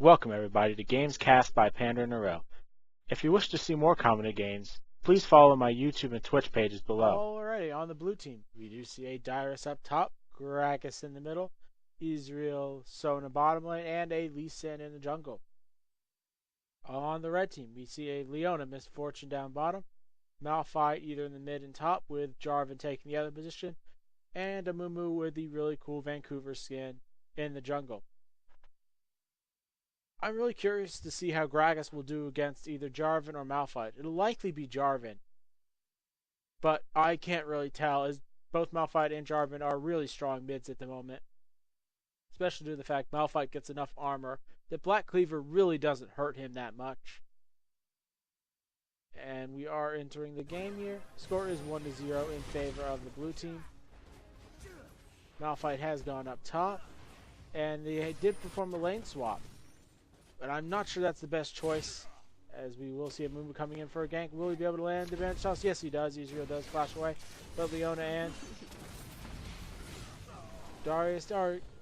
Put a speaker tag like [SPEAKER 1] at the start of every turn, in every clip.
[SPEAKER 1] Welcome everybody to Games Cast by PanderNyrl. If you wish to see more commented games, please follow my YouTube and Twitch pages below.
[SPEAKER 2] Alrighty, on the blue team, we do see a Darius up top, Gragas in the middle, Ezreal, Sona bottom lane, and a Lee Sin in the jungle. On the red team, we see a Leona Misfortune down bottom, Malphite either in the mid and top with Jarvan taking the other position, and Amumu with the really cool Vancouver skin in the jungle. I'm really curious to see how Gragas will do against either Jarvan or Malphite. It'll likely be Jarvan, but I can't really tell, as both Malphite and Jarvan are really strong mids at the moment. Especially due to the fact Malphite gets enough armor that Black Cleaver really doesn't hurt him that much. And we are entering the game here. Score is 1-0 in favor of the blue team. Malphite has gone up top, and they did perform a lane swap. But I'm not sure that's the best choice, as we will see Amumu coming in for a gank. Will he be able to land the advantage toss? Yes, he does. Ezreal does flash away. But Leona and Darius,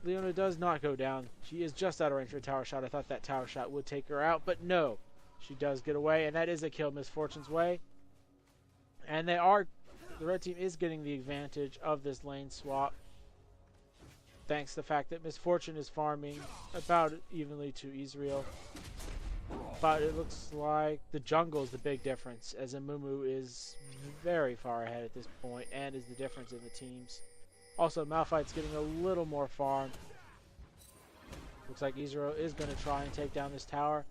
[SPEAKER 2] Leona does not go down. She is just out of range for a tower shot. I thought that tower shot would take her out, but no. She does get away, and that is a kill Misfortune's way. And the red team is getting the advantage of this lane swap, thanks to the fact that Misfortune is farming about evenly to Ezreal. But it looks like the jungle is the big difference, as Amumu is very far ahead at this point and is the difference in the teams. Also, Malphite's getting a little more farm. Looks like Ezreal is going to try and take down this tower,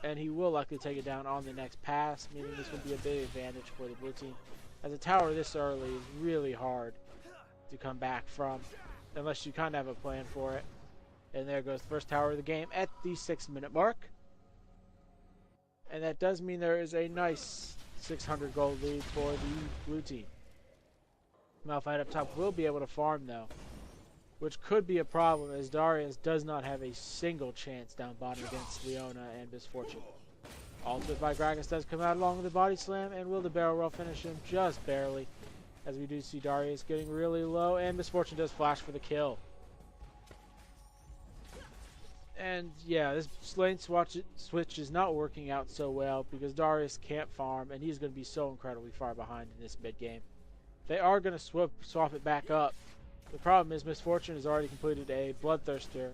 [SPEAKER 2] and he will likely take it down on the next pass, meaning this will be a big advantage for the blue team, as a tower this early is really hard to come back from, unless you kind of have a plan for it. And there goes the first tower of the game at the 6-minute mark. And that does mean there is a nice 600 gold lead for the blue team. Malphite up top will be able to farm though, which could be a problem, as Darius does not have a single chance down bottom against Leona and Misfortune. Ultimate by Gragas does come out along with the body slam, and will the barrel roll finish him? Just barely, as we do see Darius getting really low, and Misfortune does flash for the kill. And yeah, this lane switch is not working out so well, because Darius can't farm, and he's going to be so incredibly far behind in this mid game. They are going to swap it back up. The problem is Misfortune has already completed a Bloodthirster,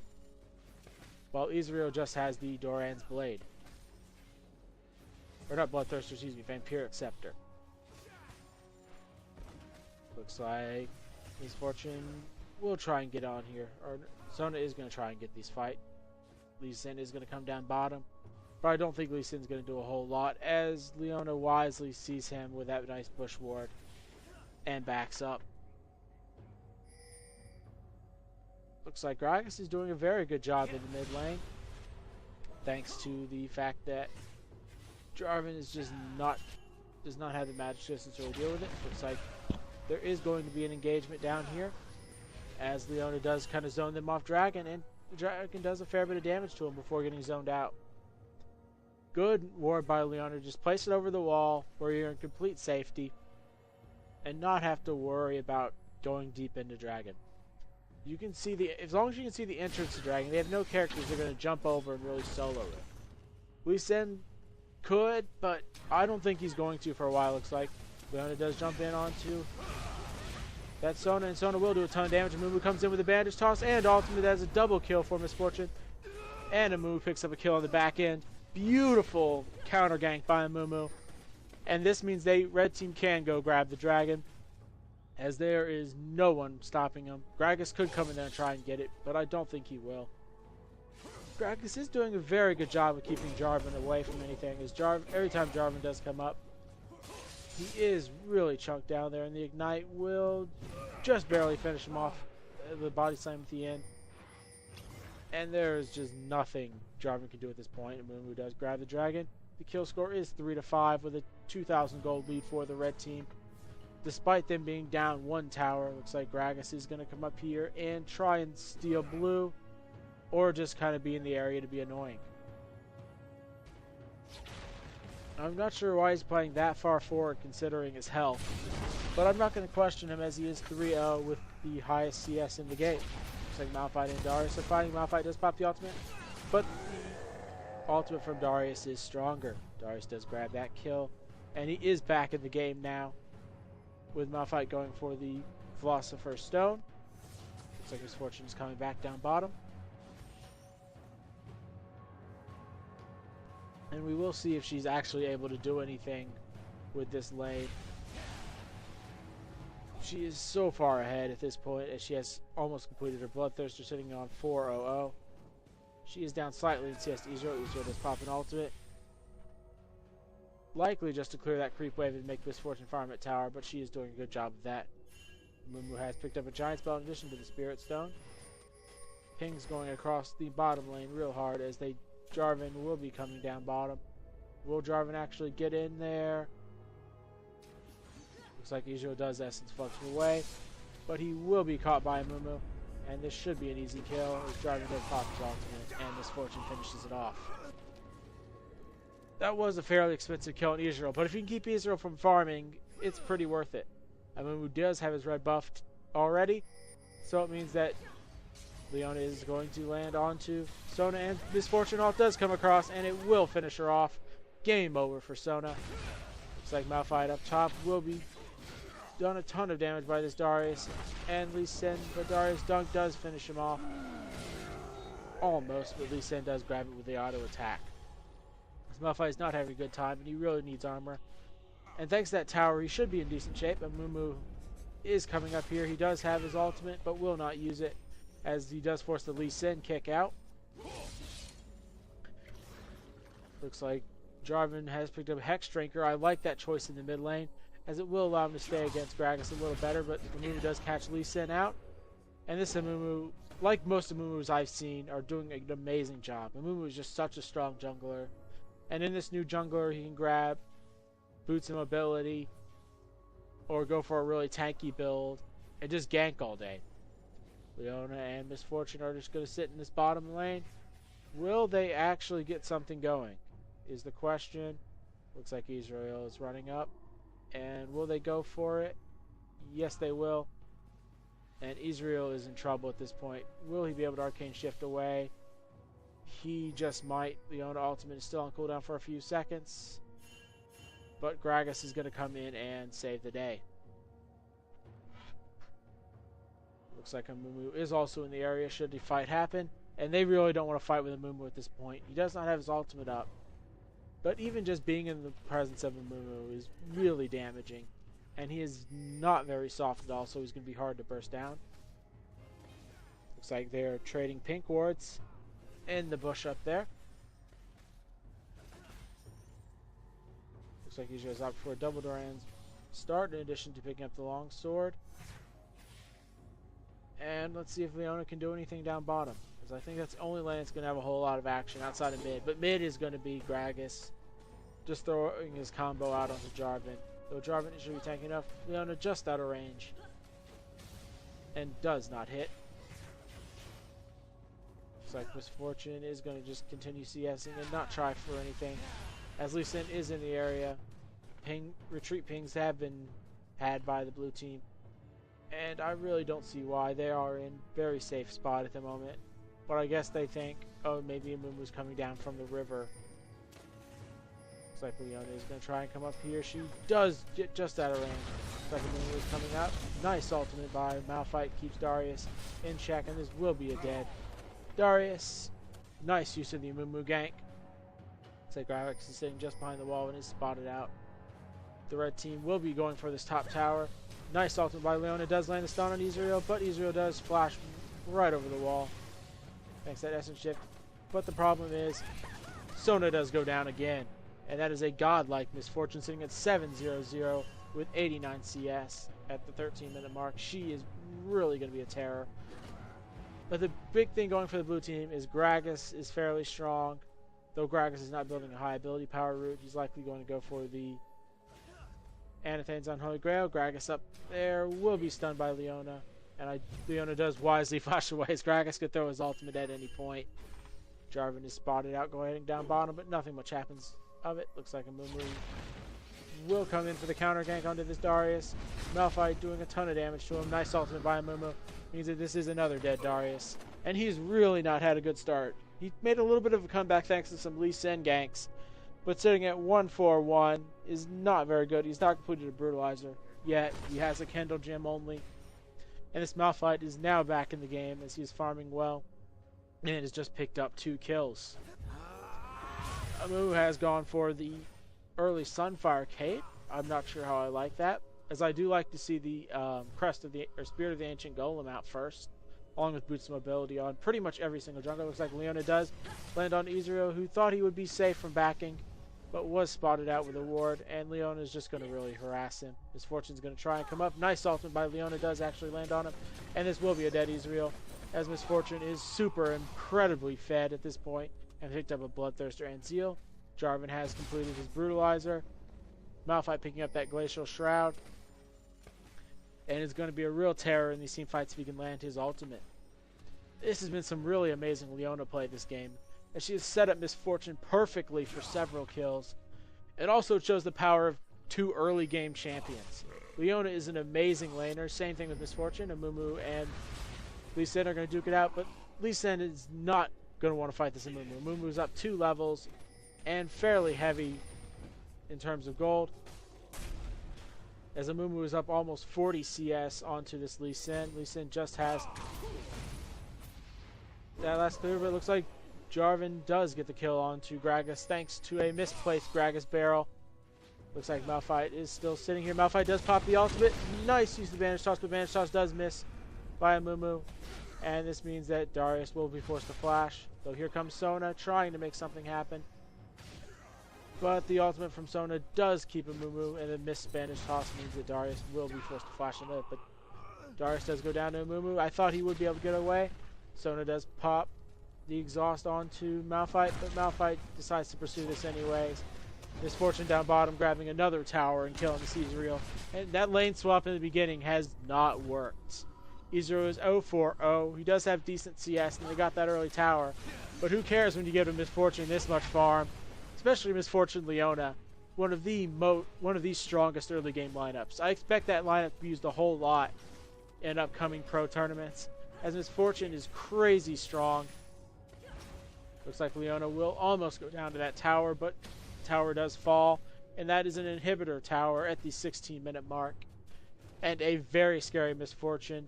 [SPEAKER 2] while Ezreal just has the Doran's Blade. Or not Bloodthirster, excuse me, Vampiric Scepter. Looks like Misfortune will try and get on here. Or Sona is going to try and get this fight. Lee Sin is going to come down bottom. But I don't think Lee Sin's going to do a whole lot, as Leona wisely sees him with that nice bush ward and backs up. Looks like Gragas is doing a very good job in the mid lane, thanks to the fact that Jarvan is just does not have the magic distance to really deal with it. Looks like there is going to be an engagement down here, as Leona does kind of zone them off Dragon, and the Dragon does a fair bit of damage to him before getting zoned out. Good ward by Leona. Just place it over the wall where you're in complete safety and not have to worry about going deep into Dragon. You can see as long as you can see the entrance to Dragon, they have no characters they're going to jump over and really solo it. Lee Sin could, but I don't think he's going to for a while, looks like. Leona does jump in onto that Sona, and Sona will do a ton of damage. Amumu comes in with a bandage toss, and ultimately that is a double kill for Misfortune. And Amumu picks up a kill on the back end. Beautiful counter gank by Amumu. And this means red team can go grab the Dragon, as there is no one stopping him. Gragas could come in there and try and get it, but I don't think he will. Gragas is doing a very good job of keeping Jarvan away from anything, as every time Jarvan does come up, he is really chunked down there, and the Ignite will just barely finish him off. The body slam at the end. And there is just nothing Jarvan can do at this point. Amumu does grab the Dragon. The kill score is 3-5 with a 2,000 gold lead for the red team. Despite them being down one tower, looks like Gragas is going to come up here and try and steal blue, or just kind of be in the area to be annoying. I'm not sure why he's playing that far forward considering his health, but I'm not going to question him, as he is 3-0 with the highest CS in the game. Looks like Malphite and Darius are fighting. Malphite does pop the ultimate, but the ultimate from Darius is stronger. Darius does grab that kill, and he is back in the game now, with Malphite going for the Philosopher's Stone. Looks like Misfortune is coming back down bottom. And we will see if she's actually able to do anything with this lane. She is so far ahead at this point as she has almost completed her Bloodthirster, sitting on 400. She is down slightly in CS to Ezreal. Ezreal does pop an ultimate. Likely just to clear that creep wave and make Misfortune farm at tower, but she is doing a good job of that. Amumu has picked up a giant spell in addition to the Spirit Stone. Ping's going across the bottom lane real hard as Jarvan will be coming down bottom. Will Jarvan actually get in there? Looks like Ezreal does Essence Flux away, but he will be caught by Amumu, and this should be an easy kill as Jarvan does pop his ultimate and Misfortune finishes it off. That was a fairly expensive kill on Ezreal, but if you can keep Ezreal from farming, it's pretty worth it. Amumu does have his red buffed already, so it means that Leona is going to land onto Sona, and Misfortune ult does come across, and it will finish her off. Game over for Sona. Looks like Malphite up top will be done a ton of damage by this Darius and Lee Sin, but Darius dunk does finish him off. Almost, but Lee Sin does grab it with the auto attack. Malphite is not having a good time, and he really needs armor. And thanks to that tower, he should be in decent shape. Amumu is coming up here. He does have his ultimate, but will not use it, as he does force the Lee Sin kick out. Looks like Jarvan has picked up Hex Drinker. I like that choice in the mid lane, as it will allow him to stay against Gragas a little better, but Amumu does catch Lee Sin out. And this Amumu, like most Amumus I've seen, are doing an amazing job. Amumu is just such a strong jungler. And in this new jungler, he can grab boots and mobility, or go for a really tanky build, and just gank all day. Leona and Misfortune are just going to sit in this bottom lane. Will they actually get something going, is the question. Looks like Ezreal is running up. And will they go for it? Yes, they will. And Ezreal is in trouble at this point. Will he be able to Arcane Shift away? He just might. Leona ultimate is still on cooldown for a few seconds. But Gragas is going to come in and save the day. Looks like Amumu is also in the area should the fight happen. And they really don't want to fight with Amumu at this point. He does not have his ultimate up. But even just being in the presence of Amumu is really damaging. And he is not very soft at all, so he's going to be hard to burst down. Looks like they're trading pink wards in the bush up there. Looks like he shows up for a double Doran's start in addition to picking up the long sword. And let's see if Leona can do anything down bottom, because I think that's the only lane that's going to have a whole lot of action outside of mid. But mid is going to be Gragas just throwing his combo out onto Jarvan. Though Jarvan should be tanking enough. Leona just out of range and does not hit. Looks like Misfortune is going to just continue CSing and not try for anything, as Lee Sin is in the area. Retreat pings have been had by the blue team, and I really don't see why. They are in very safe spot at the moment, but I guess they think, oh, maybe Amumu's coming down from the river. Looks like Leona is going to try and come up here. She does get just out of range. Looks like Amumu is coming up. Nice ultimate by Malphite, keeps Darius in check, and this will be a dead Darius. Nice use of the Amumu gank. Looks like Gragas is sitting just behind the wall and is spotted out. The red team will be going for this top tower. Nice ultimate by Leona. Does land the stun on Ezreal, but Ezreal does flash right over the wall. Thanks to that essence shift. But the problem is, Sona does go down again. And that is a godlike Misfortune, sitting at 700 with 89 CS at the 13-minute mark. She is really going to be a terror. But the big thing going for the blue team is Gragas is fairly strong. Though Gragas is not building a high ability power route, he's likely going to go for the Anathane's Unholy Grail. Gragas up there will be stunned by Leona. And Leona does wisely flash away, as Gragas could throw his ultimate at any point. Jarvan is spotted out going down bottom, but nothing much happens of it. Looks like Amumu will come in for the counter gank onto this Darius. Malphite doing a ton of damage to him. Nice ultimate by Amumu. Means that this is another dead Darius. And he's really not had a good start. He made a little bit of a comeback thanks to some Lee Sin ganks, but sitting at 1-4-1 is not very good. He's not completed a Brutalizer yet. He has a Kendall gem only. And this Malphite is now back in the game as he's farming well and has just picked up 2 kills. Amumu has gone for the early Sunfire Cape. I'm not sure how I like that, as I do like to see the crest of the Spirit of the Ancient Golem out first, along with Boots of Mobility on pretty much every single jungle. Looks like Leona does land on Ezreal, who thought he would be safe from backing, but was spotted out with a ward, and Leona is just going to really harass him. Misfortune's going to try and come up. Nice ultimate by Leona does actually land on him, and this will be a dead Ezreal, as Misfortune is super incredibly fed at this point and picked up a Bloodthirster and Zeal. Jarvan has completed his Brutalizer. Malphite picking up that Glacial Shroud, and it's going to be a real terror in these team fights if he can land his ultimate. This has been some really amazing Leona play this game, and she has set up Misfortune perfectly for several kills. It also shows the power of 2 early game champions. Leona is an amazing laner. Same thing with Misfortune. Amumu and Lee Sin are going to duke it out, but Lee Sin is not going to want to fight this Amumu. Amumu's up 2 levels and fairly heavy in terms of gold, as Amumu is up almost 40 CS onto this Lee Sin. Lee Sin just has that last clear, but it looks like Jarvan does get the kill onto Gragas thanks to a misplaced Gragas barrel. Looks like Malphite is still sitting here. Malphite does pop the ultimate. Nice use of the Bandage Toss, but Bandage Toss does miss by Amumu. And this means that Darius will be forced to flash. So here comes Sona trying to make something happen. But the ultimate from Sona does keep Amumu, and the missed Bandage Toss means that Darius will be forced to flash into it. But Darius does go down to Amumu. I thought he would be able to get away. Sona does pop the exhaust onto Malphite, but Malphite decides to pursue this anyways. Misfortune down bottom grabbing another tower and killing this Ezreal. And that lane swap in the beginning has not worked. Ezreal is 0-4-0. He does have decent CS, and they got that early tower. But who cares when you give a Misfortune this much farm? Especially Misfortune Leona, one of the strongest early game lineups. I expect that lineup to be used a whole lot in upcoming pro tournaments, as Misfortune is crazy strong. Looks like Leona will almost go down to that tower, but the tower does fall, and that is an inhibitor tower at the 16-minute mark. And a very scary Misfortune.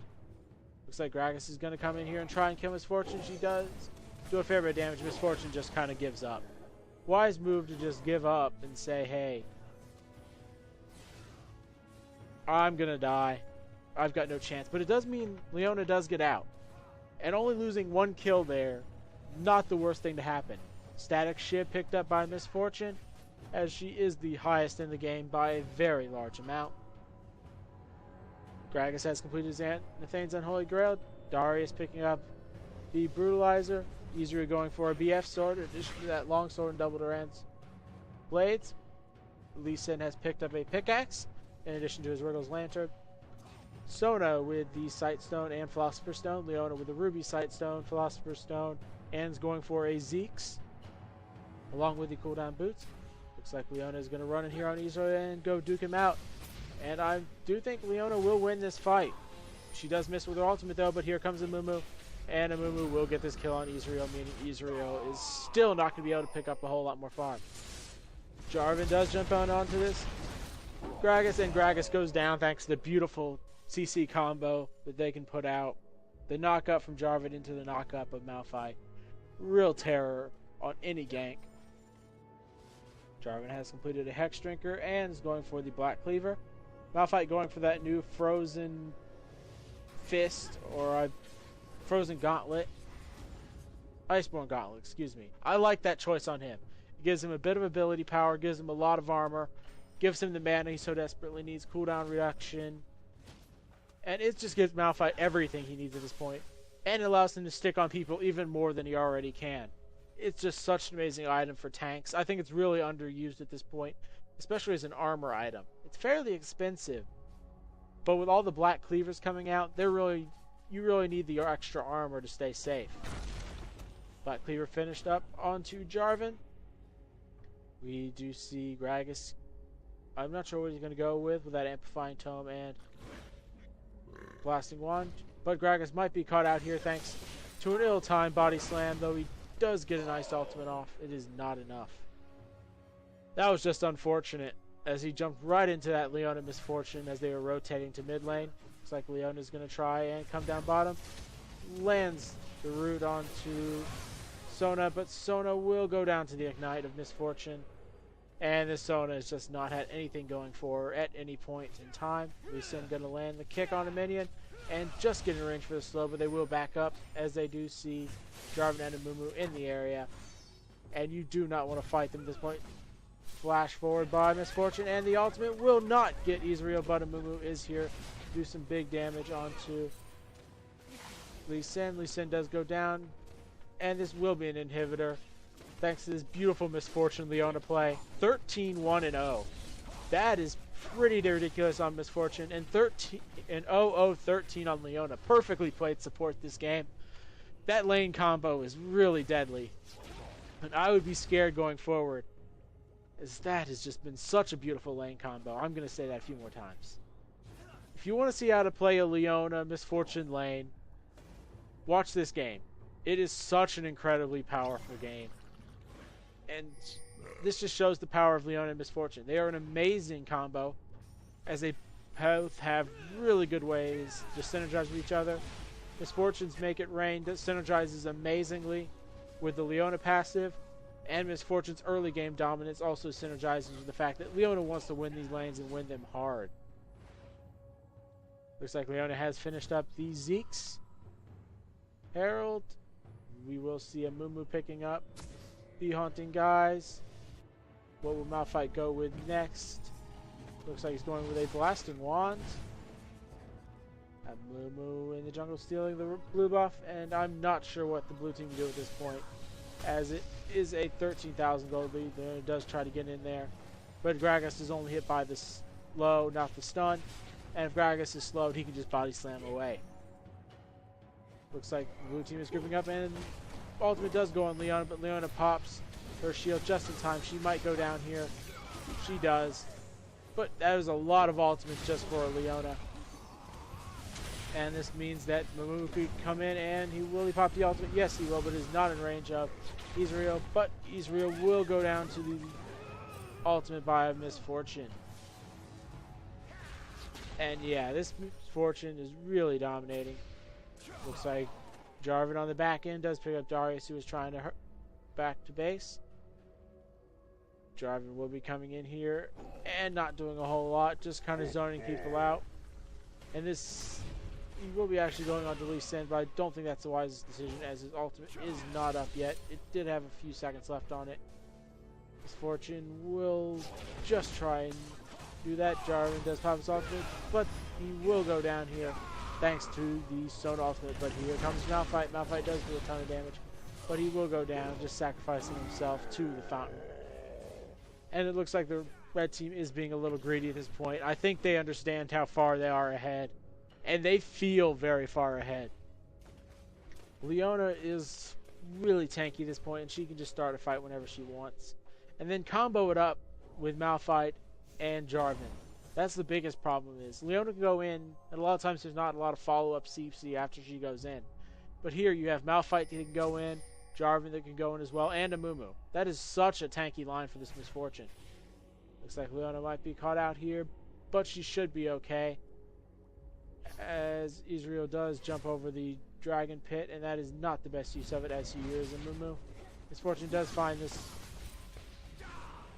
[SPEAKER 2] Looks like Gragas is going to come in here and try and kill Misfortune. She does do a fair bit of damage. Misfortune just kind of gives up. Wise move to just give up and say, hey, I'm going to die. I've got no chance. But it does mean Leona does get out. And only losing 1 kill there, not the worst thing to happen. Static Shiv picked up by Misfortune, as she is the highest in the game by a very large amount. Gragas has completed his Nathane's Unholy Grail. Darius picking up the Brutalizer. Ezreal going for a BF sword in addition to that long sword and double Duran's blades. Lee Sin has picked up a pickaxe in addition to his Wriggle's Lantern. Sona with the Sight Stone and Philosopher's Stone. Leona with the Ruby Sight Stone, Philosopher's Stone, and going for a Zeke's along with the cooldown boots. Looks like Leona is going to run in here on Ezreal and go duke him out. And I do think Leona will win this fight. She does miss with her ultimate though, but here comes Amumu. And Amumu will get this kill on Ezreal, meaning Ezreal is still not going to be able to pick up a whole lot more farm. Jarvan does jump on onto this Gragas, and Gragas goes down thanks to the beautiful CC combo that they can put out. The knockup from Jarvan into the knockup of Malphite. Real terror on any gank. Jarvan has completed a Hex Drinker and is going for the Black Cleaver. Malphite going for that new Frozen Fist, or a Frozen Gauntlet. Iceborne Gauntlet, excuse me. I like that choice on him. It gives him a bit of ability power, gives him a lot of armor, gives him the mana he so desperately needs, cooldown reduction, and it just gives Malphite everything he needs at this point. And it allows him to stick on people even more than he already can. It's just such an amazing item for tanks. I think it's really underused at this point, especially as an armor item. It's fairly expensive, but with all the Black Cleavers coming out, you really need the extra armor to stay safe. Black Cleaver finished up onto Jarvan. We do see Gragas. I'm not sure what he's going to go with that Amplifying Tome and Blasting Wand. But Gragas might be caught out here thanks to an ill-timed body slam, though he does get a nice ultimate off. It is not enough. That was just unfortunate, as he jumped right into that Leona misfortune as they were rotating to mid lane. Looks like Leona's going to try and come down bottom. Lands the root onto Sona, but Sona will go down to the Ignite of Misfortune. And this Sona has just not had anything going for her at any point in time. Lee Sin going to land the kick on a minion and just get in range for the slow, but they will back up as they do see Jarvan and Amumu in the area. And you do not want to fight them at this point. Flash forward by Misfortune, and the ultimate will not get Ezreal, but Amumu is here to do some big damage onto Lee Sin. Lee Sin does go down, and this will be an inhibitor thanks to this beautiful Misfortune Leona play. 13-1-0. That is pretty ridiculous on Misfortune, and 0-0-13 on Leona. Perfectly played support this game. That lane combo is really deadly, and I would be scared going forward, as that has just been such a beautiful lane combo. I'm going to say that a few more times. If you want to see how to play a Leona Misfortune lane, watch this game. It is such an incredibly powerful game. And this just shows the power of Leona and Misfortune. They are an amazing combo, as they both have really good ways to synergize with each other. Misfortune's Make It Rain that synergizes amazingly with the Leona passive, and Misfortune's early game dominance also synergizes with the fact that Leona wants to win these lanes and win them hard. Looks like Leona has finished up the Zeke's Herald. We will see Amumu picking up the Haunting Guys. What will Malphite go with next? Looks like he's going with a Blasting Wand. Amumu in the jungle stealing the blue buff, and I'm not sure what the blue team will do at this point, as it is a 13,000 gold lead. It does try to get in there, but Gragas is only hit by the slow, not the stun, and if Gragas is slowed, he can just body slam away. Looks like the blue team is grouping up, and ultimate does go on Leona, but Leona pops her shield just in time. She might go down here. She does, but that was a lot of ultimates just for Leona. And this means that Amumu could come in, and will he pop the ultimate? Yes, he will, but is not in range of Ezreal. But Ezreal will go down to the ultimate by Misfortune. And yeah, this Misfortune is really dominating. Looks like Jarvan on the back end does pick up Darius, who is trying to back to base. Jarvan will be coming in here and not doing a whole lot, just kind of zoning people out. And this, he will be actually going on to Lee Sin, but I don't think that's the wisest decision, as his ultimate is not up yet. It did have a few seconds left on it. Misfortune will just try and do that. Jarvan does pop his ultimate, but he will go down here thanks to the Sona ultimate. But here comes Malphite. Malphite does do a ton of damage, but he will go down, just sacrificing himself to the fountain. And it looks like the red team is being a little greedy at this point. I think they understand how far they are ahead, and they feel very far ahead. Leona is really tanky at this point, and she can just start a fight whenever she wants. And then combo it up with Malphite and Jarvan. That's the biggest problem is Leona can go in, and a lot of times there's not a lot of follow-up CC after she goes in. But here you have Malphite that can go in, Jarvan that can go in as well, and Amumu. That is such a tanky line for this Misfortune. Looks like Leona might be caught out here, but she should be okay, as Ezreal does jump over the Dragon Pit, and that is not the best use of it, as he hears Amumu. Misfortune does find this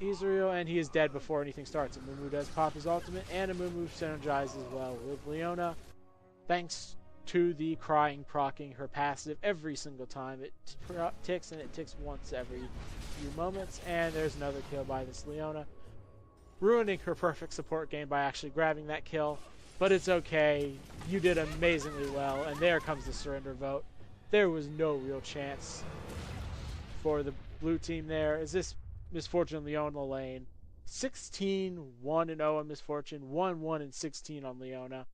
[SPEAKER 2] Ezreal, and he is dead before anything starts. Amumu does pop his ultimate, and Amumu synergizes well with Leona, thanks to the crying proccing her passive every single time it ticks, and it ticks once every few moments. And there's another kill by this Leona, ruining her perfect support game by actually grabbing that kill. But it's okay, you did amazingly well, and there comes the surrender vote. There was no real chance for the blue team there, as this Misfortune Leona lane, 16-1-0 on Misfortune, 1-1-16 on Leona.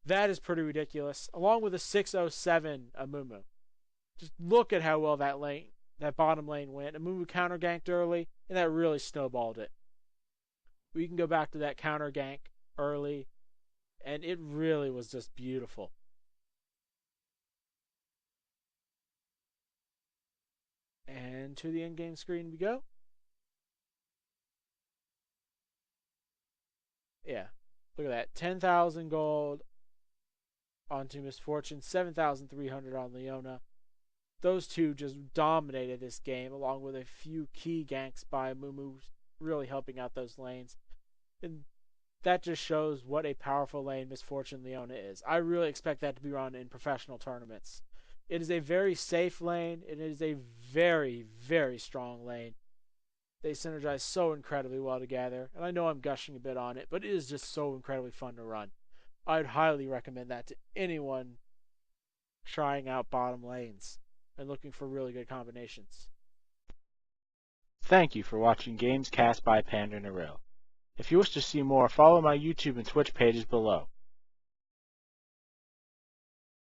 [SPEAKER 2] That is pretty ridiculous, along with a 6-0-7 Amumu. Just look at how well that bottom lane went. Amumu counter ganked early, and that really snowballed it. We can go back to that counter gank early, and it really was just beautiful. And to the in-game screen we go. Yeah, look at that. 10,000 gold onto Misfortune, 7,300 on Leona. Those two just dominated this game, along with a few key ganks by Amumu, really helping out those lanes. And that just shows what a powerful lane Misfortune Leona is. I really expect that to be run in professional tournaments. It is a very safe lane. It is a very, very strong lane. They synergize so incredibly well together. And I know I'm gushing a bit on it, but it is just so incredibly fun to run. I'd highly recommend that to anyone trying out bottom lanes and looking for really good combinations.
[SPEAKER 1] Thank you for watching Games Cast by PanderNyrl. If you wish to see more, follow my YouTube and Twitch pages below.